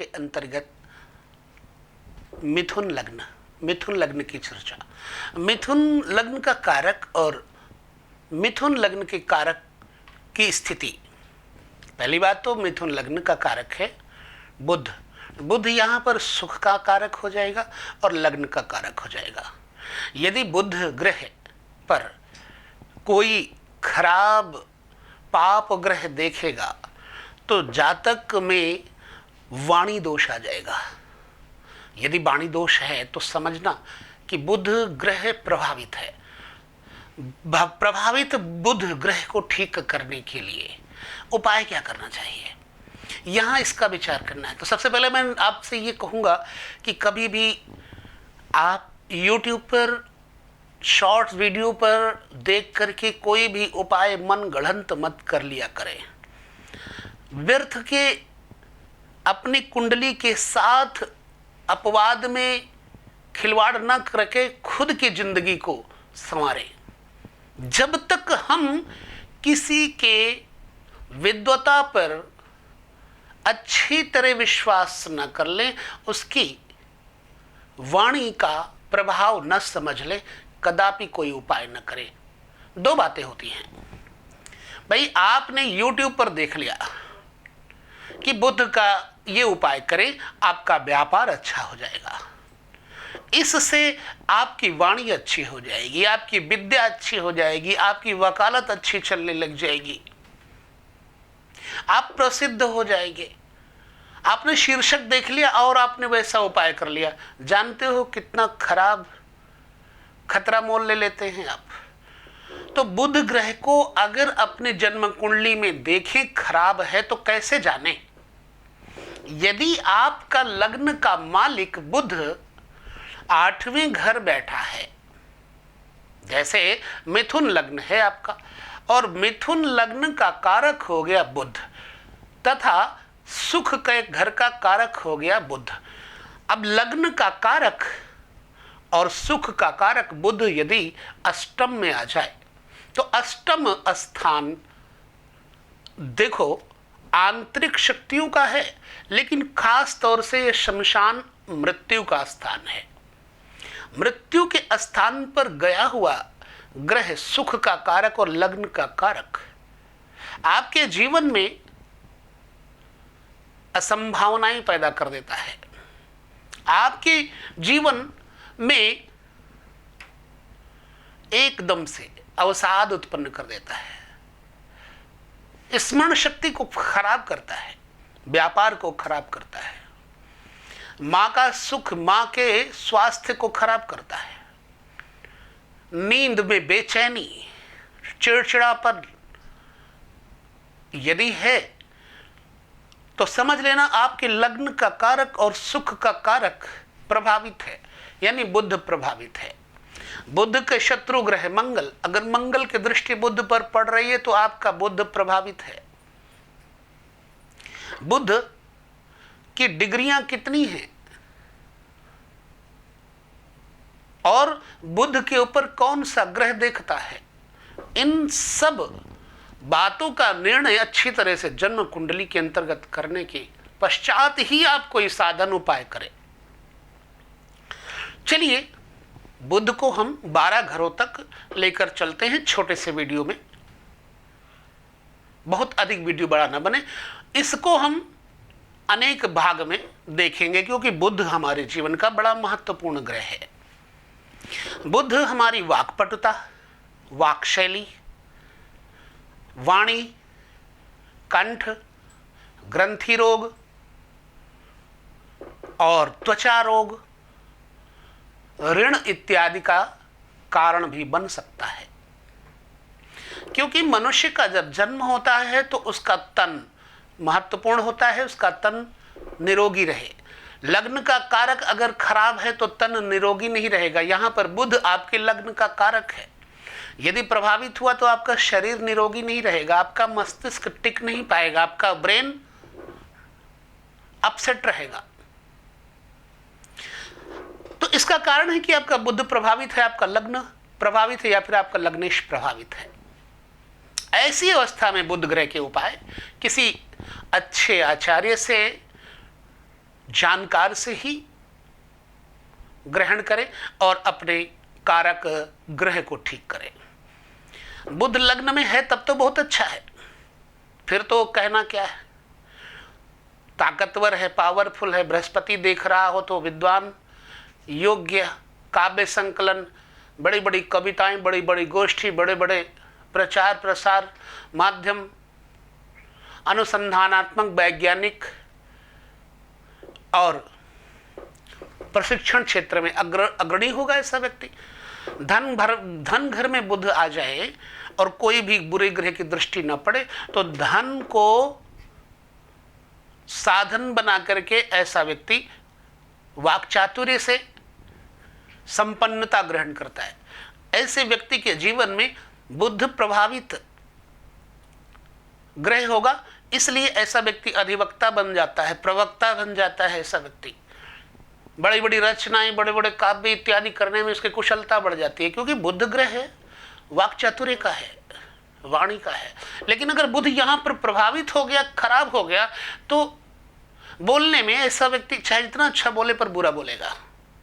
के अंतर्गत मिथुन लग्न की चर्चा। मिथुन लग्न का कारक और मिथुन लग्न के कारक की स्थिति। पहली बात तो मिथुन लग्न का कारक है बुध यहाँ पर सुख का कारक हो जाएगा और लग्न का कारक हो जाएगा। यदि बुध ग्रह पर कोई खराब पाप ग्रह देखेगा तो जातक में वाणी दोष आ जाएगा। यदि वाणी दोष है तो समझना कि बुध ग्रह प्रभावित है। प्रभावित बुध ग्रह को ठीक करने के लिए उपाय क्या करना चाहिए, यहां इसका विचार करना है। तो सबसे पहले मैं आपसे ये कहूंगा कि कभी भी आप YouTube पर शॉर्ट्स वीडियो पर देख करके कोई भी उपाय मन गढ़ंत मत कर लिया करें। व्यर्थ के अपनी कुंडली के साथ अपवाद में खिलवाड़ न करके खुद की जिंदगी को संवारें। जब तक हम किसी के विद्वता पर अच्छी तरह विश्वास न कर लें, उसकी वाणी का प्रभाव न समझ लें, कदापि कोई उपाय न करें। दो बातें होती हैं भाई, आपने YouTube पर देख लिया कि बुध का ये उपाय करें, आपका व्यापार अच्छा हो जाएगा, इससे आपकी वाणी अच्छी हो जाएगी, आपकी विद्या अच्छी हो जाएगी, आपकी वकालत अच्छी चलने लग जाएगी, आप प्रसिद्ध हो जाएंगे। आपने शीर्षक देख लिया और आपने वैसा उपाय कर लिया। जानते हो कितना खराब खतरा मोल ले लेते हैं आप। तो बुध ग्रह को अगर अपने जन्म कुंडली में देखें खराब है तो कैसे जाने। यदि आपका लग्न का मालिक बुध 8वें घर बैठा है, जैसे मिथुन लग्न है आपका और मिथुन लग्न का कारक हो गया बुध तथा सुख के घर का कारक हो गया बुध। अब लग्न का कारक और सुख का कारक बुध यदि अष्टम में आ जाए तो अष्टम स्थान देखो आंतरिक शक्तियों का है, लेकिन खास तौर से यह शमशान मृत्यु का स्थान है। मृत्यु के स्थान पर गया हुआ ग्रह सुख का कारक और लग्न का कारक आपके जीवन में असंभावनाएं पैदा कर देता है। आपके जीवन में एकदम से अवसाद उत्पन्न कर देता है, स्मरण शक्ति को खराब करता है, व्यापार को खराब करता है, मां का सुख, मां के स्वास्थ्य को खराब करता है, नींद में बेचैनी, चिड़चिड़ापन यदि है तो समझ लेना आपके लग्न का कारक और सुख का कारक प्रभावित है, यानी बुध प्रभावित है। बुध के शत्रु ग्रह मंगल, अगर मंगल की दृष्टि बुध पर पड़ रही है तो आपका बुध प्रभावित है। बुध की डिग्रियां कितनी हैं और बुध के ऊपर कौन सा ग्रह देखता है, इन सब बातों का निर्णय अच्छी तरह से जन्म कुंडली के अंतर्गत करने के पश्चात ही आप कोई साधन उपाय करें। चलिए बुध को हम 12 घरों तक लेकर चलते हैं छोटे से वीडियो में, बहुत अधिक वीडियो बड़ा ना बने। इसको हम अनेक भाग में देखेंगे क्योंकि बुध हमारे जीवन का बड़ा महत्वपूर्ण ग्रह है। बुध हमारी वाक्पटुता, वाक्शैली, वाणी, कंठ, ग्रंथि रोग और त्वचा रोग, ऋण इत्यादि का कारण भी बन सकता है। क्योंकि मनुष्य का जब जन्म होता है तो उसका तन महत्वपूर्ण होता है, उसका तन निरोगी रहे। लग्न का कारक अगर खराब है तो तन निरोगी नहीं रहेगा। यहां पर बुध आपके लग्न का कारक है, यदि प्रभावित हुआ तो आपका शरीर निरोगी नहीं रहेगा, आपका मस्तिष्क टिक नहीं पाएगा, आपका ब्रेन अपसेट रहेगा। तो इसका कारण है कि आपका बुध प्रभावित है, आपका लग्न प्रभावित है या फिर आपका लग्नेश प्रभावित है। ऐसी अवस्था में बुध ग्रह के उपाय किसी अच्छे आचार्य से जानकार से ही ग्रहण करें और अपने कारक ग्रह को ठीक करें। बुध लग्न में है तब तो बहुत अच्छा है, फिर तो कहना क्या है, ताकतवर है, पावरफुल है। बृहस्पति देख रहा हो तो विद्वान, योग्य, काव्य संकलन, बड़ी बड़ी कविताएं, बड़ी बड़ी गोष्ठी, बड़े बड़े प्रचार प्रसार माध्यम, अनुसंधानात्मक, वैज्ञानिक और प्रशिक्षण क्षेत्र में अग्रणी होगा ऐसा व्यक्ति। धन घर में बुध आ जाए और कोई भी बुरे ग्रह की दृष्टि न पड़े तो धन को साधन बना करके ऐसा व्यक्ति वाक्चातुर्य से संपन्नता ग्रहण करता है। ऐसे व्यक्ति के जीवन में बुध प्रभावित ग्रह होगा, इसलिए ऐसा व्यक्ति अधिवक्ता बन जाता है, प्रवक्ता बन जाता है। ऐसा व्यक्ति बड़ी बड़ी रचनाएं, बड़े बड़े काव्य इत्यादि करने में उसकी कुशलता बढ़ जाती है, क्योंकि बुध ग्रह है, वाक्चातुर्य का है, वाणी का है। लेकिन अगर बुध यहां पर प्रभावित हो गया, खराब हो गया, तो बोलने में ऐसा व्यक्ति चाहे जितना अच्छा बोले पर बुरा बोलेगा,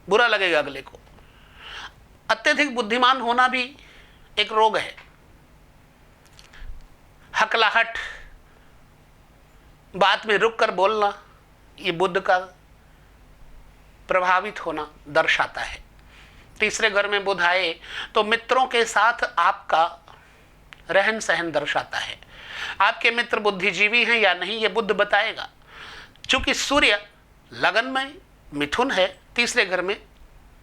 बुरा लगेगा अगले को। अत्यधिक बुद्धिमान होना भी एक रोग है। हकलाहट, बात में रुक कर बोलना, ये बुध का प्रभावित होना दर्शाता है। तीसरे घर में बुध आए तो मित्रों के साथ आपका रहन सहन दर्शाता है। आपके मित्र बुद्धिजीवी हैं या नहीं, ये बुध बताएगा। चूंकि सूर्य लगन में मिथुन है, तीसरे घर में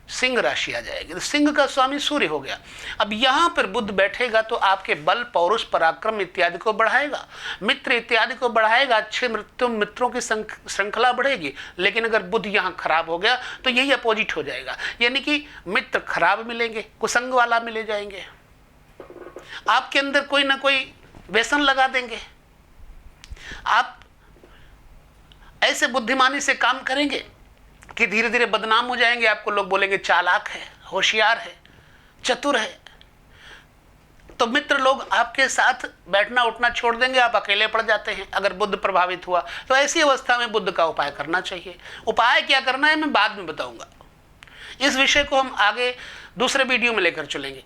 सिंह राशि आ जाएगी, तो सिंह का स्वामी सूर्य हो गया। अब यहां पर बुध बैठेगा तो आपके बल, पौरुष, पराक्रम इत्यादि को बढ़ाएगा, मित्र इत्यादि को बढ़ाएगा, अच्छे मित्रों की श्रृंखला बढ़ेगी। लेकिन अगर बुध यहां खराब हो गया तो यही अपोजिट हो जाएगा, यानी कि मित्र खराब मिलेंगे, कुसंग वाला मिले जाएंगे, आपके अंदर कोई ना कोई व्यसन लगा देंगे। आप ऐसे बुद्धिमानी से काम करेंगे कि धीरे धीरे बदनाम हो जाएंगे। आपको लोग बोलेंगे चालाक है, होशियार है, चतुर है। तो मित्र लोग आपके साथ बैठना उठना छोड़ देंगे, आप अकेले पड़ जाते हैं अगर बुध प्रभावित हुआ। तो ऐसी अवस्था में बुध का उपाय करना चाहिए। उपाय क्या करना है मैं बाद में बताऊंगा। इस विषय को हम आगे दूसरे वीडियो में लेकर चलेंगे।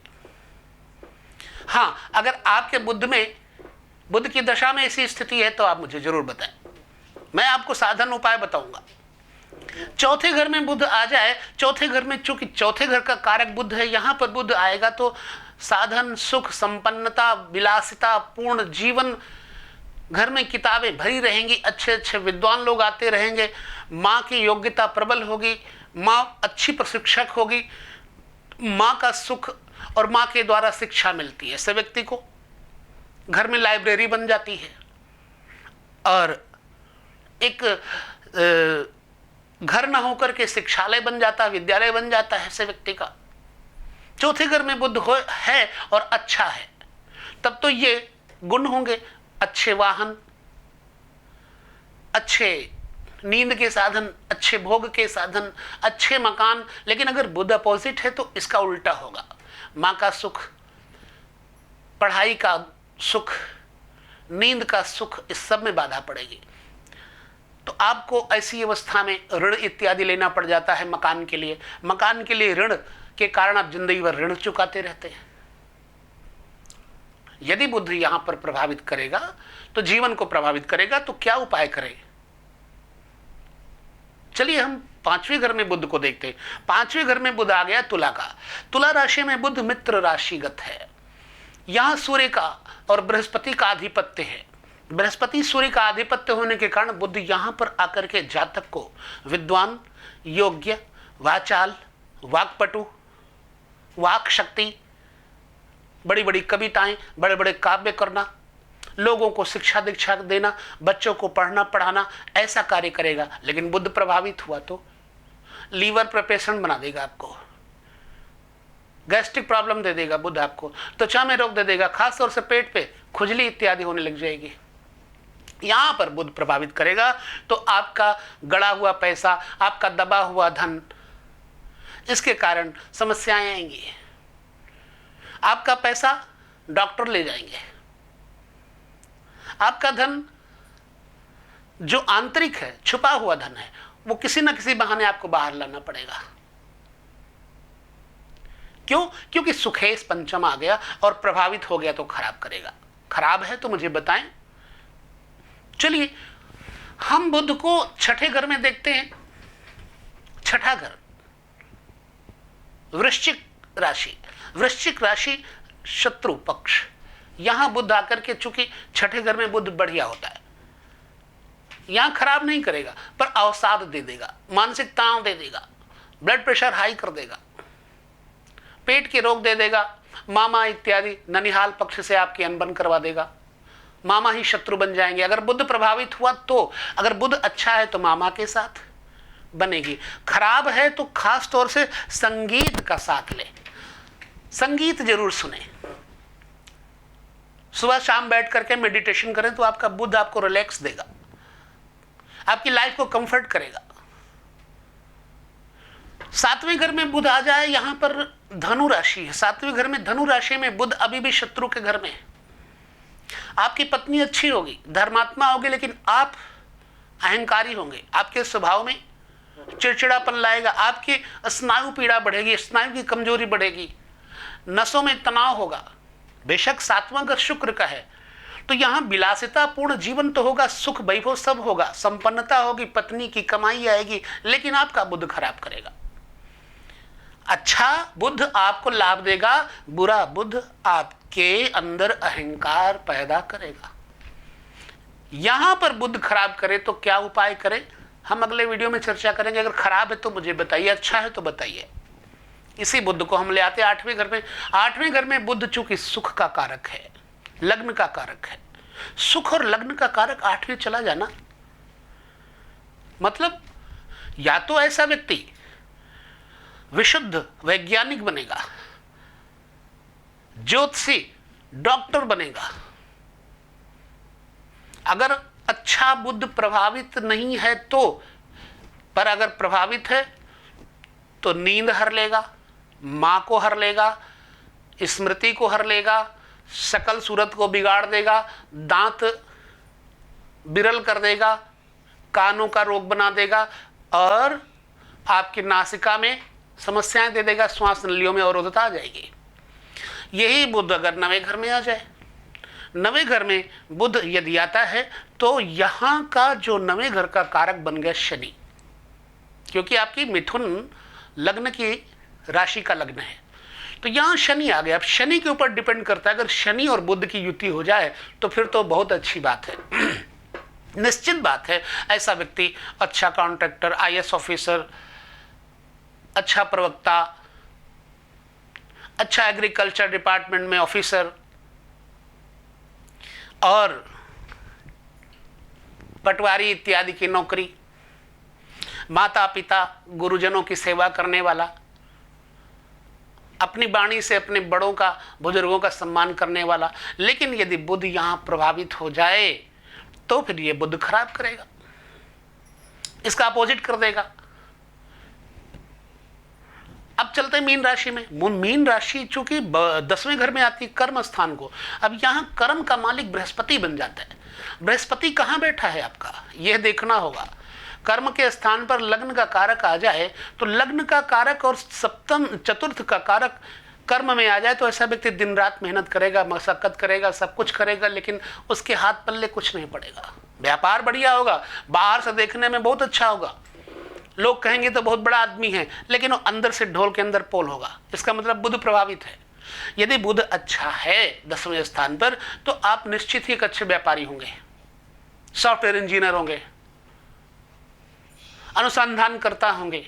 हाँ, अगर आपके बुध की दशा में ऐसी स्थिति है तो आप मुझे जरूर बताएं, मैं आपको साधन उपाय बताऊंगा। चौथे घर में बुध आ जाए, चौथे घर में चूंकि चौथे घर का कारक बुध है, यहां पर बुध आएगा तो साधन, सुख, संपन्नता, विलासिता पूर्ण जीवन, घर में किताबें भरी रहेंगी, अच्छे अच्छे विद्वान लोग आते रहेंगे, माँ की योग्यता प्रबल होगी, माँ अच्छी प्रशिक्षक होगी, माँ का सुख और माँ के द्वारा शिक्षा मिलती है। ऐसे व्यक्ति को घर में लाइब्रेरी बन जाती है और एक घर ना होकर के शिक्षालय बन जाता है, विद्यालय बन जाता है ऐसे व्यक्ति का। चौथे घर में बुध है और अच्छा है, तब तो ये गुण होंगे, अच्छे वाहन, अच्छे नींद के साधन, अच्छे भोग के साधन, अच्छे मकान। लेकिन अगर बुध अपोजिट है तो इसका उल्टा होगा, माँ का सुख, पढ़ाई का सुख, नींद का सुख, इस सब में बाधा पड़ेगी। तो आपको ऐसी अवस्था में ऋण इत्यादि लेना पड़ जाता है मकान के लिए। मकान के लिए ऋण के कारण आप जिंदगी भर ऋण चुकाते रहते हैं। यदि बुध यहां पर प्रभावित करेगा तो जीवन को प्रभावित करेगा, तो क्या उपाय करें? चलिए हम पांचवें घर में बुध को देखते हैं। पांचवें घर में बुध आ गया तुला का। तुला राशि में बुध मित्र राशिगत है। यहां सूर्य का और बृहस्पति का आधिपत्य है। बृहस्पति सूर्य का आधिपत्य होने के कारण बुध यहां पर आकर के जातक को विद्वान, योग्य, वाचाल, वाक्पटु, वाक शक्ति, बड़ी बड़ी कविताएं, बड़े बड़े काव्य करना, लोगों को शिक्षा दीक्षा देना, बच्चों को पढ़ना पढ़ाना, ऐसा कार्य करेगा। लेकिन बुध प्रभावित हुआ तो लीवर पर पेशेंट बना देगा आपको, गैस्ट्रिक प्रॉब्लम दे देगा बुध आपको, त्वचा में रोग दे देगा, खासतौर से पेट पे खुजली इत्यादि होने लग जाएगी। यहां पर बुध प्रभावित करेगा तो आपका गड़ा हुआ पैसा, आपका दबा हुआ धन, इसके कारण समस्याएं आएंगी। आपका पैसा डॉक्टर ले जाएंगे, आपका धन जो आंतरिक है, छुपा हुआ धन है, वो किसी ना किसी बहाने आपको बाहर लाना पड़ेगा। क्यों? क्योंकि सुखेश पंचम आ गया और प्रभावित हो गया तो खराब करेगा। खराब है तो मुझे बताएं। चलिए हम बुध को छठे घर में देखते हैं। छठा घर वृश्चिक राशि। वृश्चिक राशि शत्रु पक्ष। यहां बुध आकर के, चूंकि छठे घर में बुध बढ़िया होता है, यहां खराब नहीं करेगा पर अवसाद दे देगा, मानसिक तनाव दे देगा, ब्लड प्रेशर हाई कर देगा, पेट के रोग दे देगा, मामा इत्यादि ननिहाल पक्ष से आपकी अनबन करवा देगा, मामा ही शत्रु बन जाएंगे। अगर बुध प्रभावित हुआ तो, अगर बुध अच्छा है तो मामा के साथ बनेगी, खराब है तो खास तौर से संगीत का साथ ले, संगीत जरूर सुने, सुबह शाम बैठ करके मेडिटेशन करें तो आपका बुध आपको रिलैक्स देगा, आपकी लाइफ को कंफर्ट करेगा। सातवें घर में बुध आ जाए, यहां पर धनु राशि है, सातवें घर में धनु राशि में बुध अभी भी शत्रु के घर में है। आपकी पत्नी अच्छी होगी, धर्मात्मा होगी, लेकिन आप अहंकारी होंगे, आपके स्वभाव में चिड़चिड़ापन लाएगा, आपकी स्नायु पीड़ा बढ़ेगी, स्नायु की कमजोरी बढ़ेगी, नसों में तनाव होगा। बेशक सातवां घर शुक्र का है तो यहां विलासिता पूर्ण जीवन तो होगा, सुख वैभव सब होगा, संपन्नता होगी, पत्नी की कमाई आएगी, लेकिन आपका बुध खराब करेगा। अच्छा बुध आपको लाभ देगा, बुरा बुध आपके अंदर अहंकार पैदा करेगा। यहां पर बुध खराब करे तो क्या उपाय करें, हम अगले वीडियो में चर्चा करेंगे। अगर खराब है तो मुझे बताइए, अच्छा है तो बताइए। इसी बुध को हम ले आते हैं आठवें घर में। आठवें घर में बुध चूंकि सुख का कारक है, लग्न का कारक है, सुख और लग्न का कारक आठवें चला जाना, मतलब या तो ऐसा व्यक्ति विशुद्ध वैज्ञानिक बनेगा, ज्योतिषी, डॉक्टर बनेगा। अगर अच्छा बुध प्रभावित नहीं है तो, पर अगर प्रभावित है तो नींद हर लेगा, मां को हर लेगा, स्मृति को हर लेगा, शकल सूरत को बिगाड़ देगा, दांत बिरल कर देगा, कानों का रोग बना देगा और आपकी नासिका में समस्याएं दे देगा, श्वास नलियों में अवरोधता आ जाएगी। यही बुध अगर नवे घर में आ जाए, नवे घर में बुध यदि आता है तो यहां का जो नवे घर का कारक बन गया शनि, क्योंकि आपकी मिथुन लग्न की राशि का लग्न है, तो यहां शनि आ गया। अब शनि के ऊपर डिपेंड करता है, अगर शनि और बुध की युति हो जाए तो फिर तो बहुत अच्छी बात है। निश्चित बात है ऐसा व्यक्ति अच्छा कॉन्ट्रैक्टर, आईएएस ऑफिसर, अच्छा प्रवक्ता, अच्छा एग्रीकल्चर डिपार्टमेंट में ऑफिसर और पटवारी इत्यादि की नौकरी, माता पिता गुरुजनों की सेवा करने वाला, अपनी वाणी से अपने बड़ों का, बुजुर्गों का सम्मान करने वाला। लेकिन यदि बुध यहां प्रभावित हो जाए तो फिर ये बुध खराब करेगा, इसका अपोजिट कर देगा। अब चलते हैं मीन राशि में। मीन राशि चूंकि 10वें घर में आती है कर्म स्थान को, अब यहां कर्म का मालिक बृहस्पति बन जाता है। बृहस्पति कहां बैठा है आपका, यह देखना होगा। कर्म के स्थान पर लग्न का कारक आ जाए तो लग्न का कारक और सप्तम चतुर्थ का कारक कर्म में आ जाए तो ऐसा व्यक्ति दिन रात मेहनत करेगा, मशक्कत करेगा, सब कुछ करेगा, लेकिन उसके हाथ पल्ले कुछ नहीं पड़ेगा। व्यापार बढ़िया होगा, बाहर से देखने में बहुत अच्छा होगा, लोग कहेंगे तो बहुत बड़ा आदमी है, लेकिन वो अंदर से ढोल के अंदर पोल होगा। इसका मतलब बुध प्रभावित है। यदि बुध अच्छा है 10वें स्थान पर तो आप निश्चित ही एक अच्छे व्यापारी होंगे, सॉफ्टवेयर इंजीनियर होंगे, अनुसंधान करता होंगे,